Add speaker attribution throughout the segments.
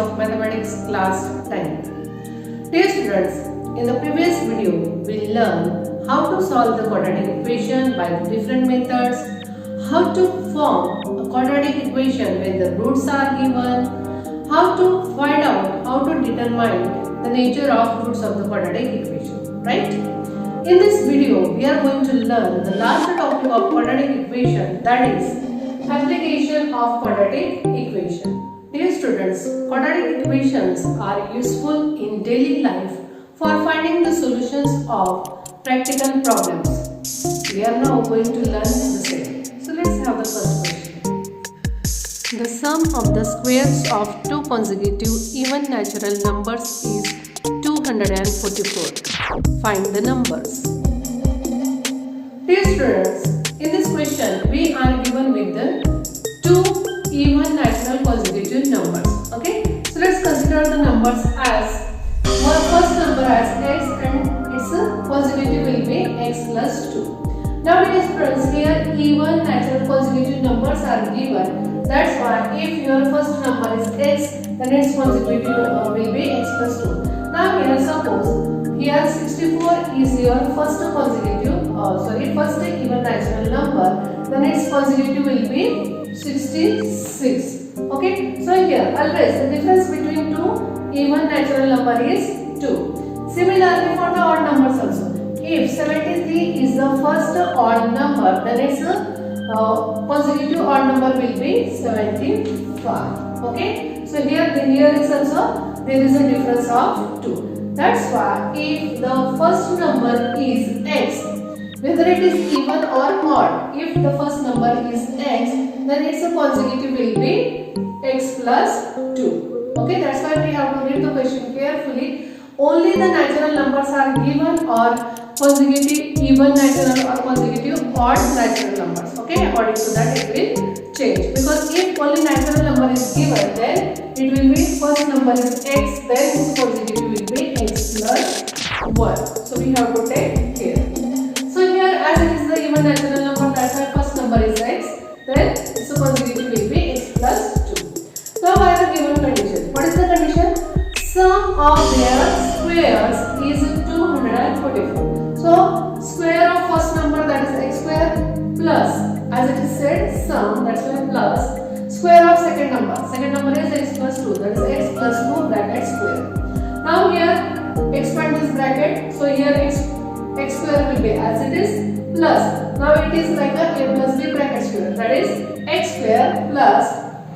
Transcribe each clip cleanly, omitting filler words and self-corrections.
Speaker 1: of Mathematics class 10. Dear students, in the previous video we learned how to solve the quadratic equation by different methods, how to form a quadratic equation when the roots are given, how to find out how to determine the nature of roots of the quadratic equation, right? In this video we are going to learn the last topic of quadratic equation, that is application of quadratic equation. Dear students, quadratic equations are useful in daily life for finding the solutions of practical problems. We are now going to learn the same. So let's have the first question. The sum of the squares of two consecutive even natural numbers is 244. Find the numbers. Dear students, in this question we are given with the two even natural consecutive numbers. Okay, so let's consider the numbers as first number as x and its consecutive will be x plus 2. Now dear students, here even natural consecutive numbers are given. That's why if your first number is x, then its consecutive will be x plus 2. Now here suppose here 64 is your first first even natural number, then its consecutive will be 66. Okay, so here always the difference between two even natural number is 2. Similarly for the odd numbers also, if 73 is the first odd number, then its consecutive odd number will be 75. Okay, so here is also there is a difference of 2. That's why if the first number is x, whether it is even or odd, if the first number is x, then its consecutive will be x plus 2. Okay, that's why we have to read the question carefully. Only the natural numbers are given, or consecutive even natural or consecutive odd natural numbers. Okay, according to that it will change. Because if only natural number is given, then it will be first number is x, then its consecutive will be x plus 1. So we have to take care. So here as it is the even natural number, that's why first number is x, then its consecutive will be x plus 2. Now by the given condition, what is the condition? Sum of their squares is 244. So square of first number, that is x square, plus as it is said sum, that's why plus square of second number is x plus 2, that is x plus 2 bracket square. Now here expand this bracket, so here x square will be as it is, plus now it is like a plus b bracket square, that is x square plus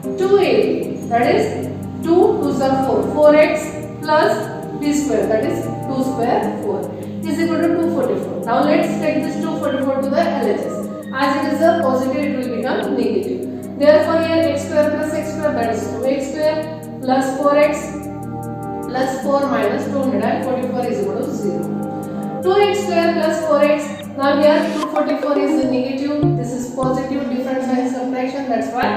Speaker 1: 2ab, that is 2 2s are 4, 4x plus b square, that is 2 square 4 is equal to 244. Now let's take this 244 to the LHS. As it is a positive, it will become negative. Therefore here x square plus x square, that is 2x square plus 4x plus 4 minus 244 is equal to 0. 2x square plus 4x, now here 244 is negative, this is positive, different sign subtraction, that's why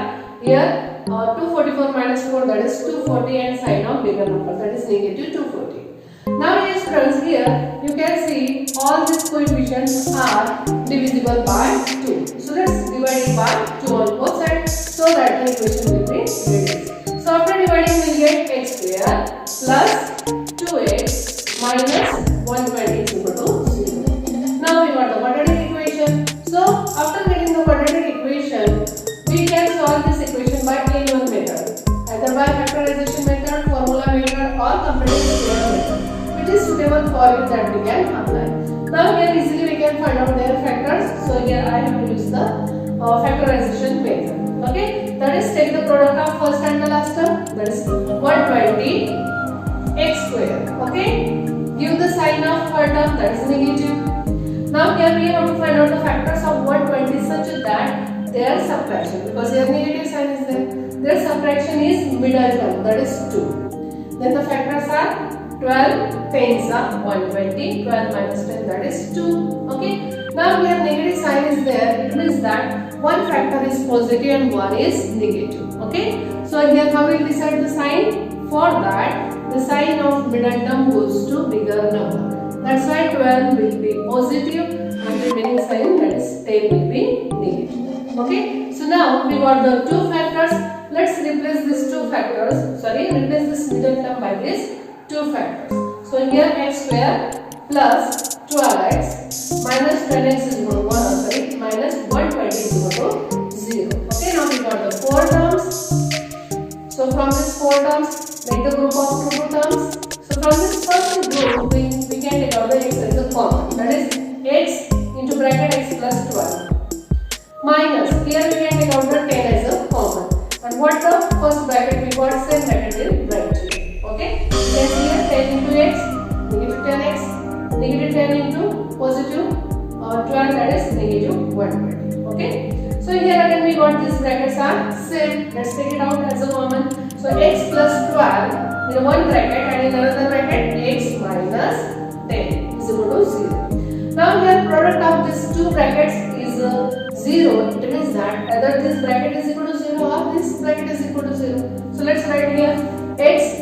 Speaker 1: here 244 minus 4, that is 240, and sign of bigger number, that is negative 240. Now dear students, here you can see all these coefficients are divisible by 2. So let's divide it by 2 on both sides so that the equation will be reduced. So after dividing we will get x square plus 2x minus 120 is equal to 0. Now we got the quadratic equation. So after getting the quadratic equation, we can solve this equation by any one method, either by factorization method, formula method, or complementary square method, which is suitable for you that we can apply. Now here easily we can find out their factors. So here I have used the factorization method. Okay, that is take the product of first and the last term, that is 120 x square. Okay, give the sign of third term, that is negative. Now here we have to find out the factors of 120 such that their subtraction, because here negative sign is there, their subtraction is middle term, that is 2. Then the factors are 12 tens are 120, 12 minus 10, that is 2. Okay, now here negative sign is there, it means that one factor is positive and one is negative. Okay, so here how we will decide the sign? For that the sign of middle term goes to bigger number, that's why 12 will be positive and the remaining sign, that is 10, will be negative. Okay, so now we got the two factors. Let's replace these two factors. Replace this middle term by these two factors. So here x square plus 12x minus 10x is equal to minus 120 is equal to 0. Okay, now we got the four terms. So from this four terms, make the group of two terms. So from this first group, we can take out the x as a common. That is x into bracket x plus 12. Minus, here we can take out the 10 as a common. And what the first bracket we got, same bracket in right here. Okay? Then here 10 into x, negative 10x, negative 10 into positive 12, that is negative 120. Okay? So here again we got these brackets are same. Let's take it out as a common. So x plus 12 in one bracket and in another bracket x minus 10 is equal to 0. Now here product of these two brackets is 0. It means that either this bracket is equal to 0 or this bracket is equal to 0. So let's write here x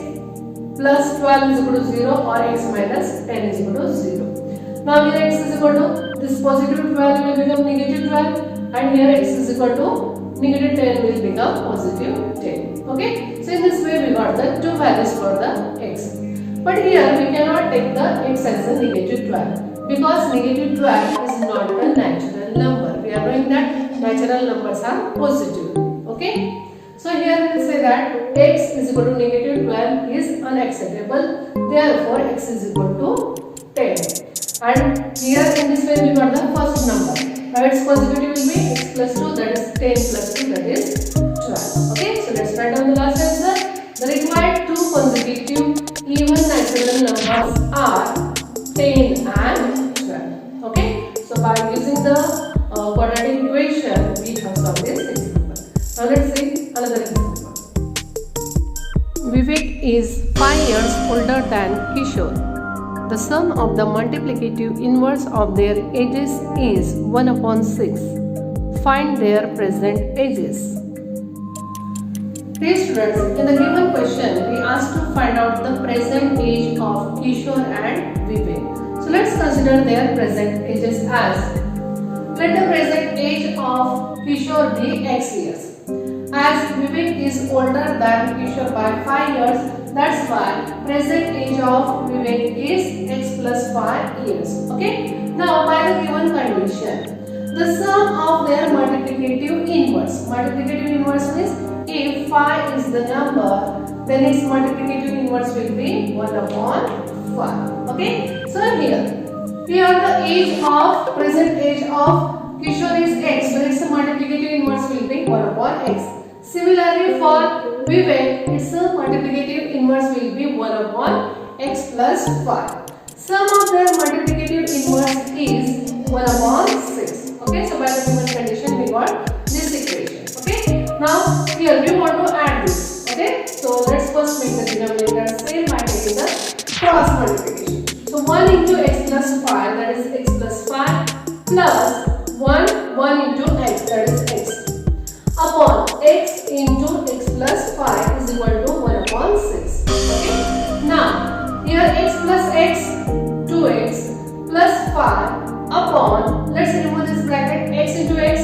Speaker 1: plus 12 is equal to 0 or x minus 10 is equal to 0. Now here x is equal to this positive 12 will become negative 12 and here x is equal to negative 10 will become positive 10. Okay. So in this way we got the two values for the x. But here we cannot take the x as a negative 12 because negative 12 is not a natural number. We are knowing that natural numbers are positive. Okay. So here we will say that x is equal to negative 12 is unacceptable. Therefore x is equal to 10. And here in this way we got the first number. Now its positivity will be x plus 2, that is 10 plus 2, that is 12. Okay. So let's write down the last answer. The required two consecutive even natural numbers are 10 and 12. Okay. So by using the quadratic equation, we have solved this example. Now let's see another example. Vivek is 5 years older than Kishore. The sum of the multiplicative inverse of their ages is 1 upon 6. Find their present ages. Dear students, in the given question, we asked to find out the present age of Kishore and Vivek. So let's consider their present ages as, let the present age of Kishore be x years. As Vivek is older than Kishore by 5 years, that's why present age of Vivek is x plus 5 years. Okay. Now by the given condition, the sum of their multiplicative inverse. Multiplicative inverse means if 5 is the number, then its multiplicative inverse will be 1 upon 5. Okay. So here the age of present age of Kishore is x, so its multiplicative inverse will be 1 upon x. Similarly for Vivek, its multiplicative inverse will be 1 upon x plus 5. Sum of their multiplicative inverse is 1 upon 6. Okay, so by the given condition we got this equation. Okay, now here we want to add this. Okay, so let's first make the denominator same by taking the cross multiplication. So 1 into x plus 5, that is x plus 5 plus 1 into x, that is x, upon x into x plus 5 is equal to 1 upon 6. Okay. Now here x plus x, 2x plus 5 upon, let's remove this bracket, x into x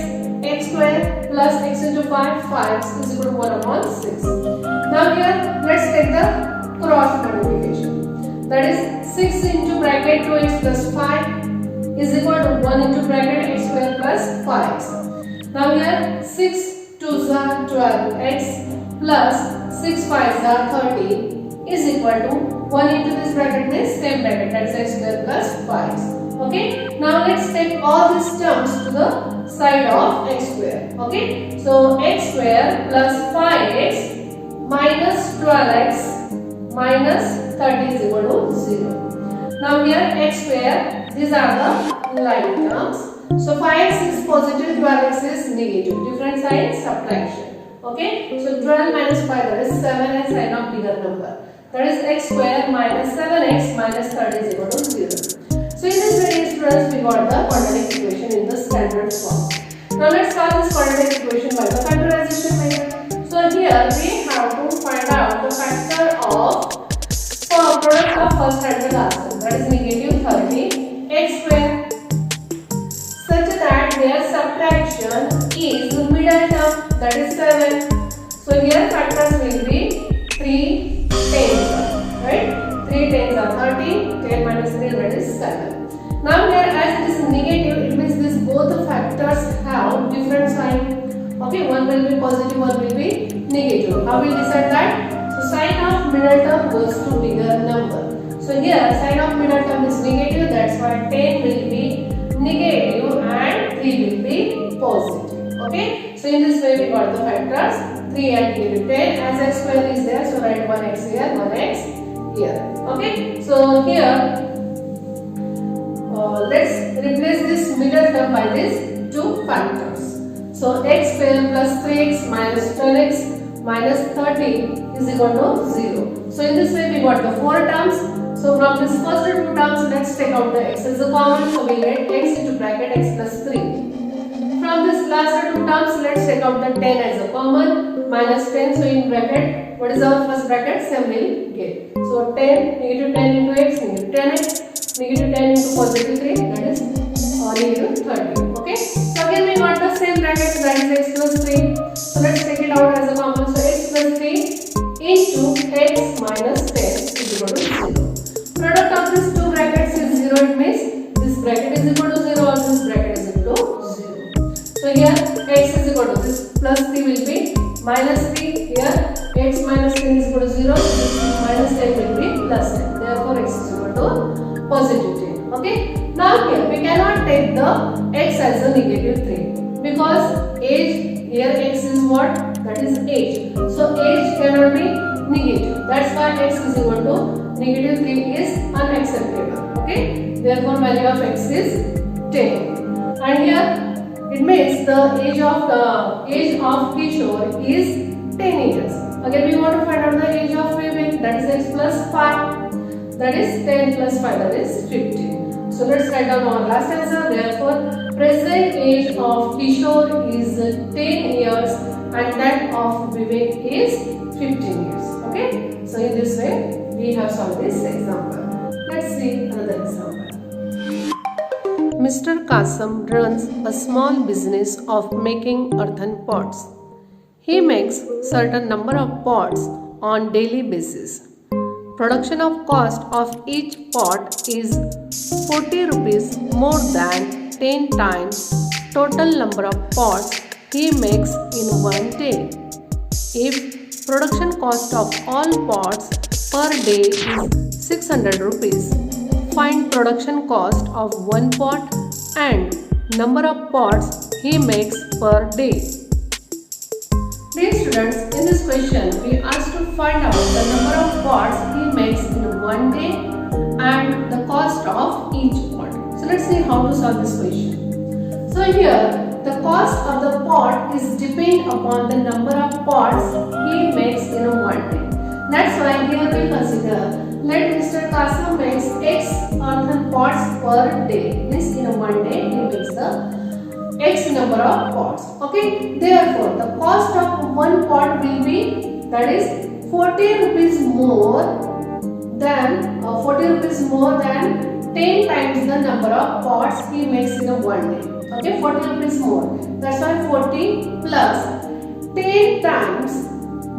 Speaker 1: square plus x into 5 is equal to 1 upon 6. Now here let's take the cross multiplication. That is 6 into bracket 2x plus 5 is equal to 1 into bracket x square plus 5x. Now here 6 2s are 12x plus 6 5s are 30 is equal to 1 into this bracket means same bracket, that is x square plus 5x. Okay. Now let's take all these terms to the side of x square. Okay. So x square plus 5x minus 12x minus 30 is equal to 0. Now here x square, these are the line terms. So 5x is positive, 12x is negative. Different sign, subtraction. Okay. So 12 minus 5, that is 7 sign of bigger number. That is x square minus 7x minus 30 is equal to 0. So in this way, students, we got the quadratic equation in the standard form. Now let's solve this quadratic equation by the factorization method. So here we have to find out the factor of product of first and the last term, that is negative 30 x square, such that their subtraction is different sign. Okay, one will be positive, one will be negative. How will we decide that? So sign of middle term goes to bigger number. So here sign of middle term is negative, that's why 10 will be negative and 3 will be positive. Okay, so in this way we got the factors 3 and negative 10. As x square is there, so write 1x here, 1x here. Okay, so here let's replace this middle term by these two factors. So x square plus 3x minus 12x minus 30 is equal to 0. So in this way we got the 4 terms. So from this first two terms, let's take out the x as a common. So we get x into bracket x plus 3. From this last two terms, let's take out the 10 as a common. Minus 10, so in bracket, what is our first bracket? 7 will get. So 10, negative 10 into x, negative 10x, negative 10 into positive 3, that is negative 30. Okay. So again we got the same bracket, that is x plus 3. So let's take it out as a common. So x plus 3 into x minus 10 is equal to 0. Product of these two brackets is 0. It means this bracket is equal to 0 or this bracket is equal to 0. So here x is equal to this plus 3 will be minus 3. Here x minus 10 is equal to 0. This minus 10 will be plus 10. Therefore x is equal to positive 10. Okay. Now here we cannot take the x as a negative 3 because age, here x is what? That is age. So age cannot be negative. That's why x is equal to negative 3 is unacceptable. Okay. Therefore value of x is 10. And here it means the age of Kishore is 10 years. Again we want to find out the age of Vivek, that is x plus 5. That is 10 plus 5, that is 15. So let's write down our last answer. Therefore present age of Kishore is 10 years and that of Vivek is 15 years. Okay. So in this way we have solved this example. Let's see another example. Mr. Kasam runs a small business of making earthen pots. He makes certain number of pots on daily basis. Production of cost of each pot is 40 rupees more than 10 times total number of pots he makes in one day. If production cost of all pots per day is 600 rupees, find production cost of one pot and number of pots he makes per day. Dear students, in this question we asked to find out the number of pots he makes in one day and the cost of each pot. So let's see how to solve this question. So here the cost of the pot is depend upon the number of pots he makes in one day. That's why here we consider let Mr. Kasam makes x earthen pots per day. Means in one day he makes the x number of pots. Okay. Therefore the cost of one pot will be, that is 40 rupees more than 10 times the number of pots he makes in one day. Okay, 40 rupees more. That's why 40 plus 10 times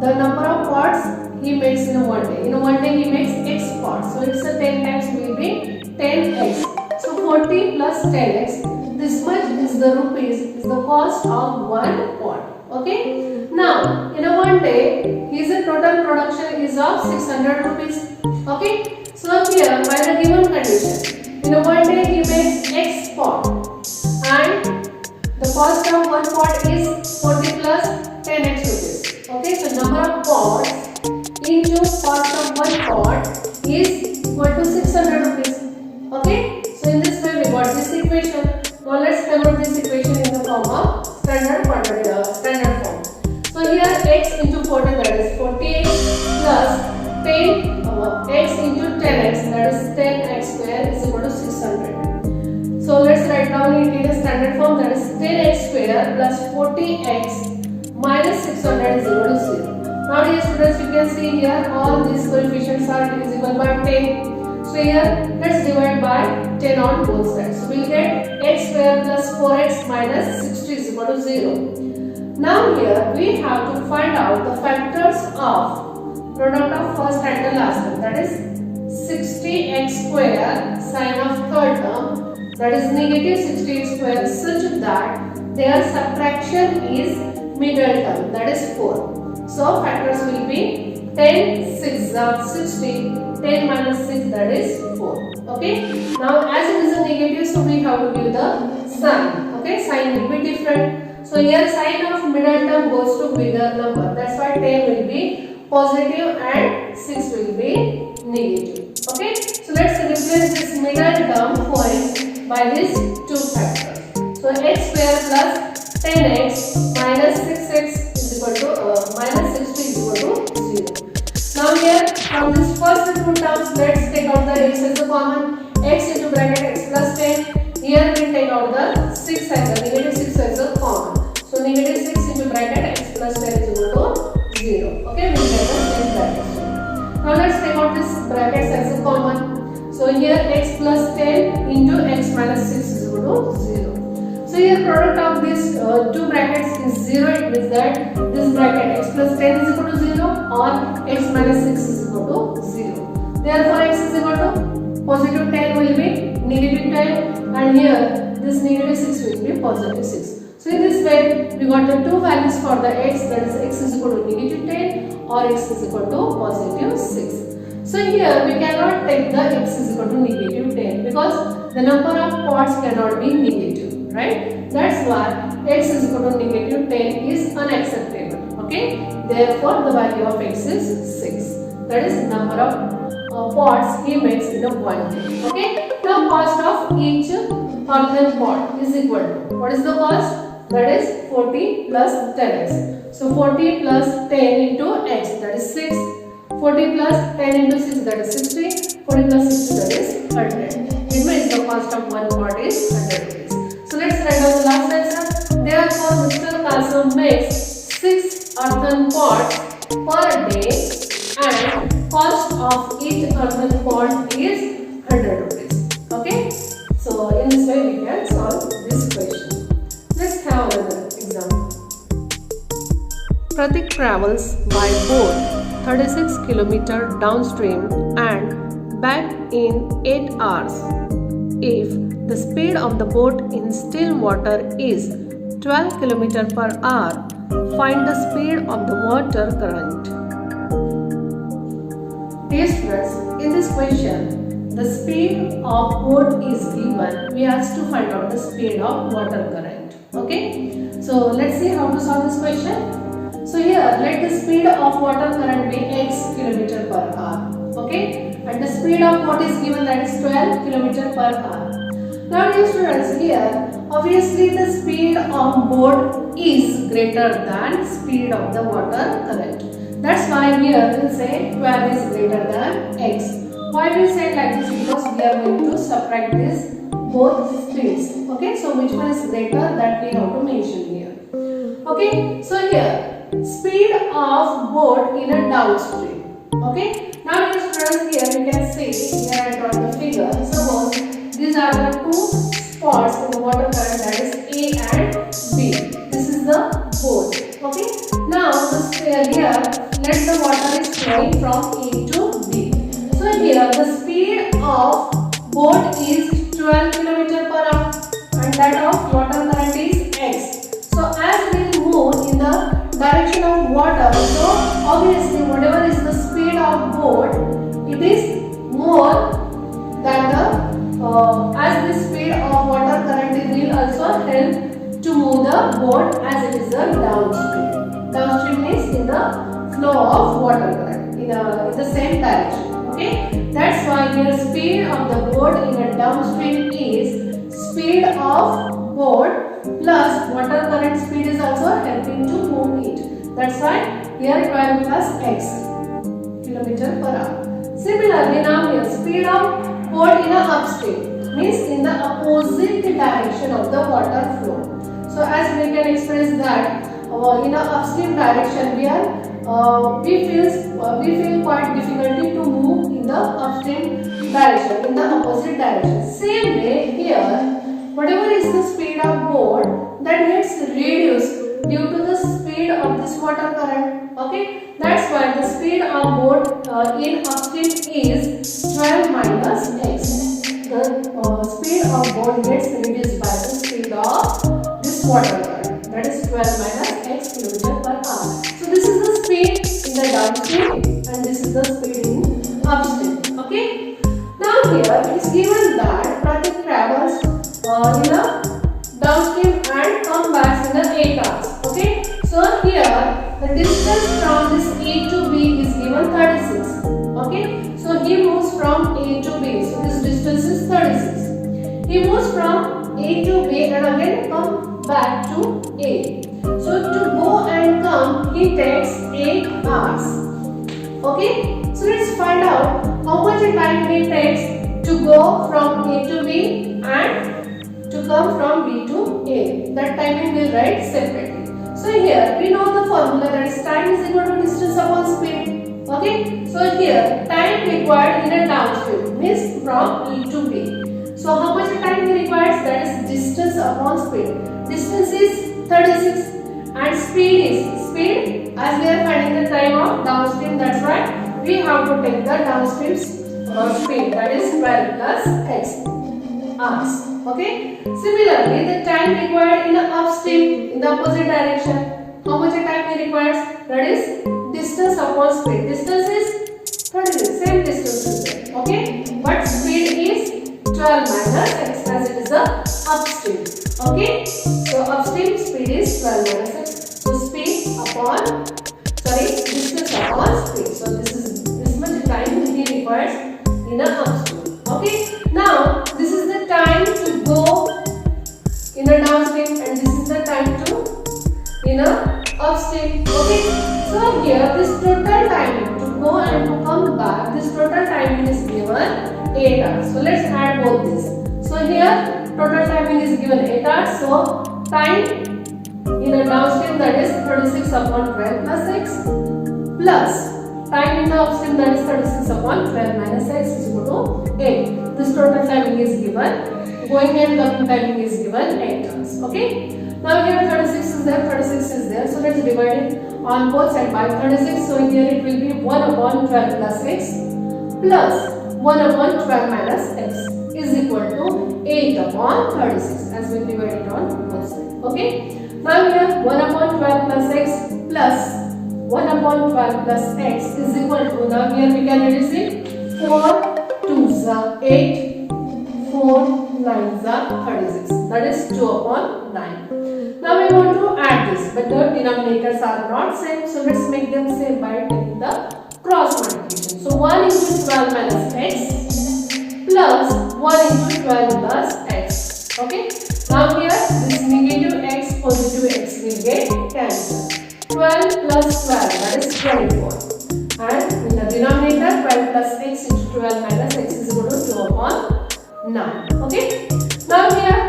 Speaker 1: the number of pots he makes in one day. In one day he makes x pots. So it's a 10 times will be 10x. So 40 plus 10x. This much is the rupees, is the cost of one pot. Okay. Now in a one day his total production is of 600 rupees. Okay. So here by the given condition, in a one day he makes x pot and the cost of one pot is 40 plus 10x rupees. Okay. So number of pots into cost of one pot is equal to 600 rupees. Okay. So in this way we got this equation. Now let's convert this equation in the form of standard form. So here x into 40, that is 40x plus 10 x into 10x, that is 10x square is equal to 600. So let's write down it in a standard form, that is 10x square plus 40x minus 600 is equal to 0. Now dear students, you can see here all these coefficients are divisible by 10. So here let's divide by 10 on both sides. So we'll get x square plus 4x minus 60 is equal to 0. Now here we have to find out the factors of product of first and the last term, that is 60x square sine of third term, that is negative 60x square, such that their subtraction is middle term, that is 4. So factors will be 10, 6 are 60, 10 minus 6, that is 4. Okay. Now as it is a negative, so we have to give the sign. Okay, sign will be different. So here sign of middle term goes to bigger number. That's why 10 will be positive and 6 will be negative. Okay. So let's replace this middle term for x by these two factors. So x square plus 10x minus 6x is equal to minus 60 is equal to 0. Now here from this first two terms, let's take out the x as a common. X into bracket x plus 10. Here we take out the 6 as a negative 6 as a common. So negative 6 into bracket x plus 10 is equal to 0. Okay, we get the same brackets. Now let's take out this brackets as a common. So here x plus 10 into x minus 6 is equal to 0. So here product of these two brackets is 0. It means that this bracket x plus 10 is equal to 0 or x minus 6 is equal to 0. Therefore x is equal to positive 10 will be negative 10 and here this negative 6 will be positive 6. So in this way we got the two values for the x, that is x is equal to negative 10 or x is equal to positive 6. So here we cannot take the x is equal to negative 10 because the number of parts cannot be negative, right? That's why x is equal to negative 10 is unacceptable. Okay, therefore the value of x is 6. That is number of pots he makes in a one day. Okay, the cost of each earthen pot is equal to, what is the cost? That is 40 plus 10x. So 40 plus 10 into x, that is 6. 40 plus 10 into 6, that is 60. 40 plus 60, that is 100. It means the cost of one pot is 100 rupees. So let's write down the last answer. Therefore, Mr. Kasam makes 6 earthen pots per day and cost of each earthen pot is 100 rupees. Okay. So in this way we can solve this question. Let's have another example. Pratik travels by boat 36 km downstream and back in 8 hours. If the speed of the boat in still water is 12 km per hour, find the speed of the water current. Dear students, in this question, the speed of boat is given. We have to find out the speed of water current. Okay, so let's see how to solve this question. So here, let the speed of water current be x km per hour. Okay, and the speed of boat is given, that is 12 km per hour. Now dear students, here obviously the speed of boat is greater than speed of the water current. That's why here we say 12 is greater than x. Why we say like this? Because we are going to subtract this both speeds. Okay, so which one is greater, that we have to mention here. Okay, so here speed of boat in a downstream. Okay, now dear students, here we can see, here I draw the figure. Suppose these are the two spots in the water current, that is A and B. This is the boat. Okay, now here let the water is flowing from A to B. So here the speed of boat is 12 km per hour and that of water current is x. So as we move in the direction of water, so obviously whatever is the speed of boat, it is more than the as the speed of water current will also help to move the boat as it is a downstream. Downstream means in the flow of water current in the same direction. Okay, that's why here speed of the boat in a downstream is speed of boat plus water current speed is also helping to move it. That's why here 12 plus x km per hour. Similarly, now here speed of boat in a upstream means in the opposite direction of the water flow. So as we can express that in a upstream direction we feel quite difficulty to move in the upstream direction, in the opposite direction. Same way here, whatever is the speed of boat, that gets reduced due to the speed of this water current. Okay, that's why the speed of boat in upstream is 12 minus x. The speed of boat gets reduced by the speed of this water current. is 12 minus x kilometer per hour. So this is the speed in the downstream and this is the speed in upstream. Okay. Now here it is given that Pratik travels in the downstream and come back in the 8 hours. Okay. So here the distance from this A to B is given 36. Okay. So he moves from A to B. So this distance is 36. He moves from A to B and again come back to A. So to go and come he takes 8 hours. Okay. So let's find out how much time it takes to go from A to B and to come from B to A. That timing we'll write separately. So here we know the formula, that is time is equal to distance upon speed. Okay. So here time required in a downstream means from E to B. So how much time he requires? That is distance upon speed. Distance is 36 and speed as we are finding the time of downstream, that's why we have to take the downstream speed, that is 12 plus x hours. Okay. Similarly, the time required in the upstream in the opposite direction. How much time he requires? That is distance upon speed. Distance is 36, same distance is there. Okay. But speed is 12 minus x as it is the upstream. Okay. So upstream speed is 12 minus x. So distance upon speed. So this much time he requires in the upstream. Okay. Now this is the time to go in a downstream and this is the time to in a upstream. Okay. So here this total timing to go and to come back, this total timing is given 8 hours. So let's add both this. So here total timing is given 8 hours. So time in a downstream, that is 36 upon 12 plus x, plus time in the upstream, that is 36 upon 12 minus x is equal to 8. This total timing is given, going and coming timing is given 8 hours. Okay. Now here 36 is there. So let's divide it on both sides by 36. So here it will be 1 upon 12 plus x plus 1 upon 12 minus x is equal to 8 upon 36 as we divide it on both sides. Okay. Now here 1 upon 12 plus x plus 1 upon 12 plus x is equal to, now here we can reduce it, 4 2s are 8, 4 9s are 36, that is 2 upon 9. Now we want to add this, but the denominators are not same, so let's make them same by taking the cross multiplication. So 1 into 12 minus x plus 1 into 12 plus x. Okay. Now here this negative x, positive x will get cancelled. 12 plus 12, that is 24. And in the denominator 12 plus x into 12 minus x is equal to 2 upon 9. Okay. Now here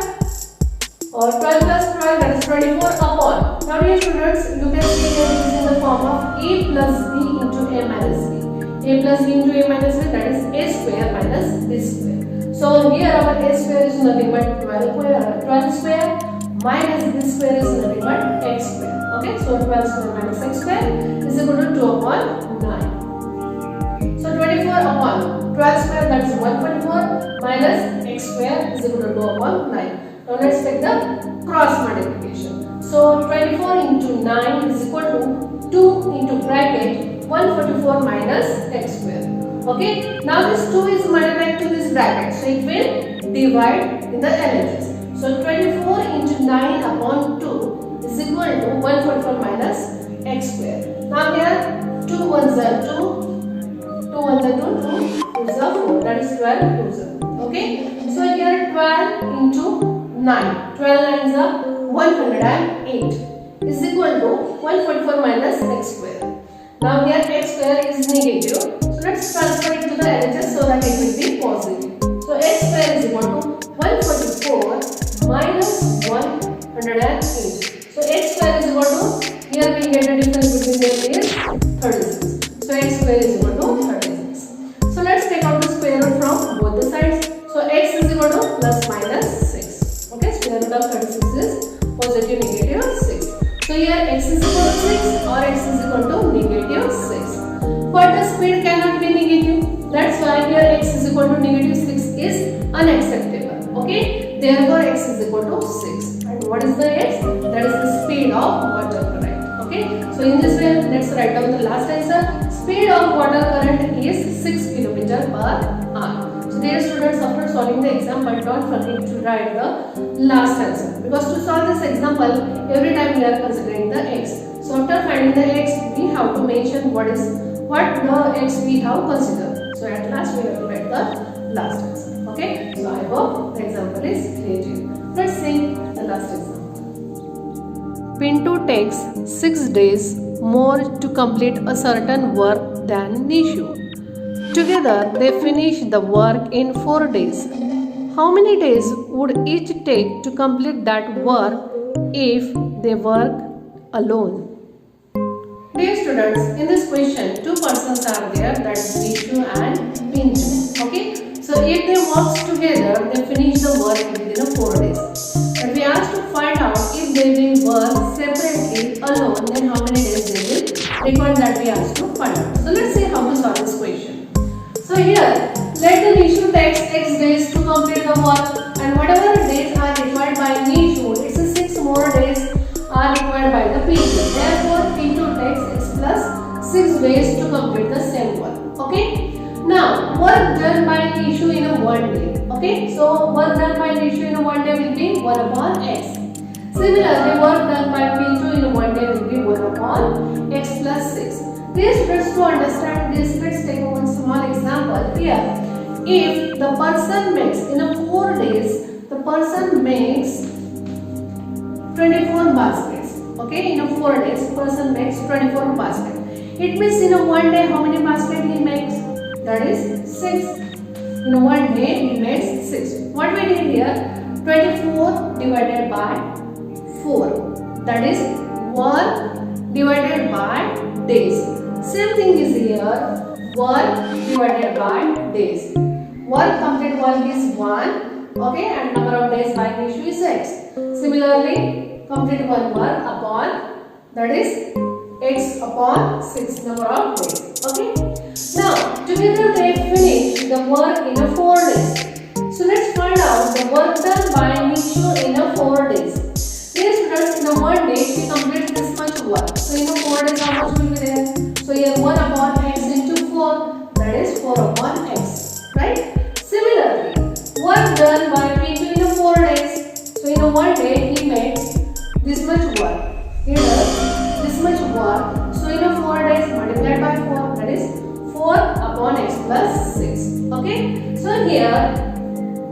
Speaker 1: 12 plus 12, that is 24 upon. Now dear students, you can see here it is in the form of a plus b into a minus b. A plus b into a minus b, that is a square minus b square. So here our a square is nothing but 12 square minus b square is nothing but x square. Okay, so 12 square minus x square is equal to 2 upon 9. So 24 upon 12 square, that is 124 minus x square is equal to 2 upon 9. Now let's take the cross multiplication. So 24 into 9 is equal to 2 into bracket 144 minus x square. Okay, now this 2 is multiplied to this bracket, so it will divide in the LHS. So 24 into 9 upon 2 is equal to 144 minus x square. Now here 2 1s are 2, 2 1s are 2, 2 2s are 4, that is 12 2s are. Okay, so here 12 into 9, 12 9s are 108 is equal to 144 minus x square. Now here x square is negative. So let's transfer it to the LHS so that it will be positive. So x square is equal to 144 minus 108. So x square is equal to, here we get the difference between them is 36. So x square is equal to 36. So let's take out the square root from both the sides. So x is equal to plus minus 6. Okay, square root of 36 is positive negative 6. So here x is equal to 6 or x is equal to negative 6. But the speed cannot be negative. That's why here x is equal to negative 6 is unacceptable. Okay, therefore x is equal to 6. And What is the x? That is the speed of water current. Okay. So in this way, let's write down the last answer. Speed of water current is 6 km/h. So dear students, after solving the example, don't forget to write the last answer, because to solve this example, every time we are considering the x. So after finding the x, we have to mention what the x we have considered. So at last we have to write the last answer. Okay. So I hope the example is clear to you. Let's see the last example. Pintu takes 6 days more to complete a certain work than Nishu. Together they finish the work in 4 days. How many days would each take to complete that work if they work alone? Dear students, in this question, two persons are there, that is Nishu and Pintu. Okay, so if they work together, they finish the work within 4 days. But we asked to find out if they will work separately alone, then how many days they will require, that we asked to find out. So let's see how to solve this question. So here, let the Nishu takes x days to complete the work, and whatever days are required by Nishu, it's 6 more days are required by the Pintu. Therefore, Pintu takes x plus 6 days to complete the same work. Okay. Now, work done by Nishu in a 1 day. Okay. So, work done by Nishu in a 1 day will be 1 upon x. Similarly, work done by Pintu in a 1 day will be 1 upon x plus 6. Dear students, to understand this, let's take one small example here. If the person makes in a 4 days, the person makes 24 baskets. Okay, in a 4 days, person makes 24 baskets. It means in a 1 day, how many baskets he makes? That is 6. In a 1 day, he makes 6. What we did here? 24 divided by 4. That is 1 divided by days. Same thing is here. Work divided by days. Work complete work is 1. Okay, and number of days by Nishu is x. Similarly, complete one work upon, that is x upon 6 number of days. Okay. Now together they finish the work in a 4 days. So let's find out the work done by Nishu in a 4 days. Dear students, in a 1 day she completes this much work. So in a 4 days how much will be there? So here 1 upon x into 4, that is 4 upon x. Right? Similarly, work done by Pintu in a 4 days. So in a 1 day he makes this much work. Here this much work. So in a 4 days multiplied by 4, that is 4 upon x plus 6. Okay. So here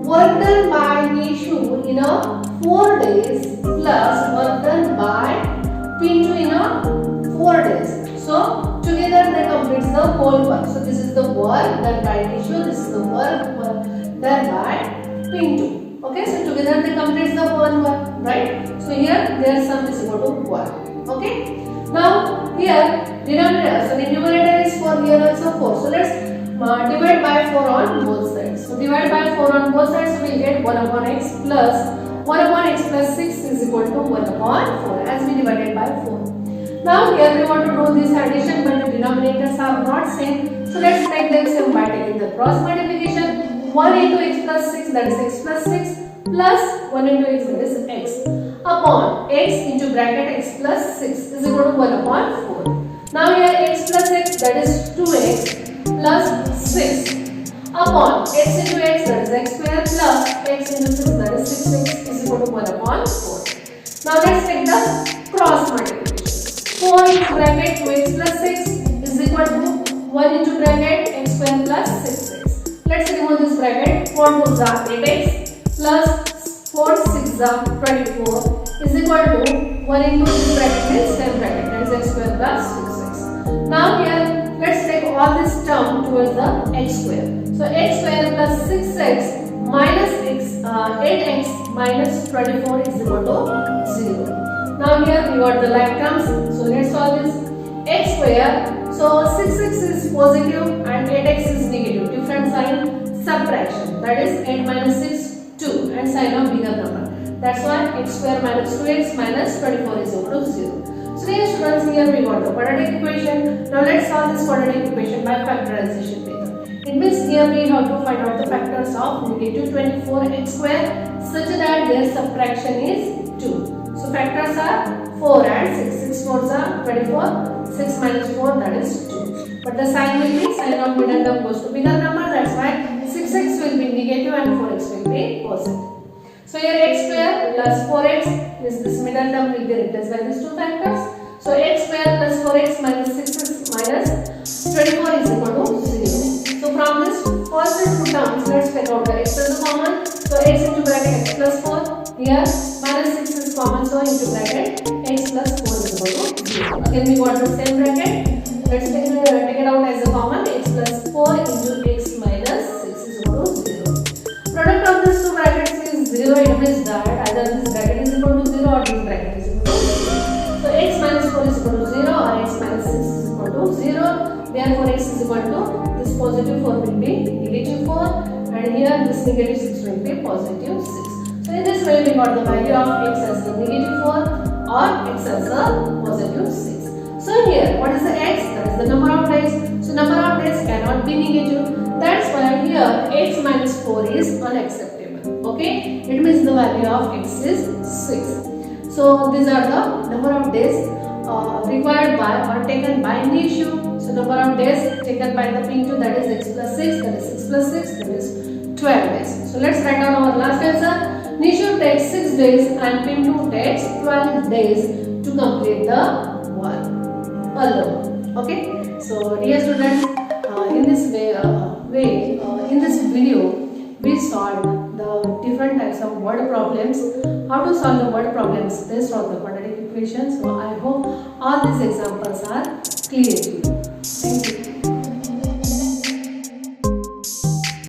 Speaker 1: work done by Nishu in a 4 days plus work done by Pintu in a 4 days. So together they complete the whole work. So this is the work done by Nishu. This is the work done by Pintu. Okay. So together they complete the whole work. Right. So here their sum is equal to 1. Okay. Now here denominator. So the numerator is 4. Here also 4. So let's divide by 4 on both sides. So divide by 4 on both sides. So we will get 1 upon x plus 1 upon x plus 6 is equal to 1 upon 4, as we divided by 4. Now here we want to do this addition, but the denominators are not same. So let's take them same by taking the cross multiplication. 1 into x plus 6, that is x plus 6, plus 1 into x, that is x, upon x into bracket x plus 6 is equal to 1 upon 4. Now here x plus x, that is 2x plus 6, upon x into x, that is x square, plus x into 6, that is 6x is equal to 1 upon 4. Now let's take the cross multiplication. 4 into bracket 2x plus 6 is equal to 1 into bracket x square plus 6x. Let's remove this bracket. 4 2s are 8x plus 4 6s are 24 is equal to 1 into this bracket means 10 bracket, that is x square plus 6x. Now here let's take all this term towards the x square. So x square plus 6x minus 8x minus 24 is equal to 0. Now here we got the like terms. So let's solve this. X square. So 6x is positive and 8x is negative. Different sign, subtraction. That is 8 minus 6, 2, and sign of bigger number. That's why x square minus 2x minus 24 is equal to 0. So dear students, here we got the quadratic equation. Now let's solve this quadratic equation by factorization method. It means here we have to find out the factors of negative 24x square such that their subtraction is 2. So factors are 4 and 6. 6 fours are 24. 6 minus 4, that is 2. But the sign will be, sign of middle term goes to bigger number. That's why 6x will be negative and 4x will be positive. So here x square plus 4x is this middle term will be replaced by these two factors. So x square plus 4x minus 6x minus 24 is equal to 0. So from this first two terms, let's take out the x as a common. So x into bracket x plus 4. Here minus 6 is common, so into bracket x plus 4 is equal to 0. Again we got the same bracket. Let's take it out as a common. X plus 4 into x minus 6 is equal to 0. Product of these two brackets is 0. It means that either this bracket is equal to 0 or this bracket is equal to 0. So x minus 4 is equal to 0 or x minus 6 is equal to 0. Therefore x is equal to this positive 4 will be negative 4 and here this negative 6 will be positive 6. So in this way we got the value of x as the negative 4 or x as the positive 6. So here what is the x? That is the number of days. So number of days cannot be negative. That's why here x minus 4 is unacceptable. Okay, it means the value of x is 6. So these are the number of days required by or taken by Nishu. So number of days taken by the Pintu, that is x plus 6, that is 6 plus 6, that is 12 days. So let's write down our last answer. Nishu takes 6 days and Pintu takes 12 days to complete the one alone. Okay, so dear students, in this in this video we solved the different types of word problems, how to solve the word problems based on the quadratic equation. So I hope all these examples are clear to you. Thank you.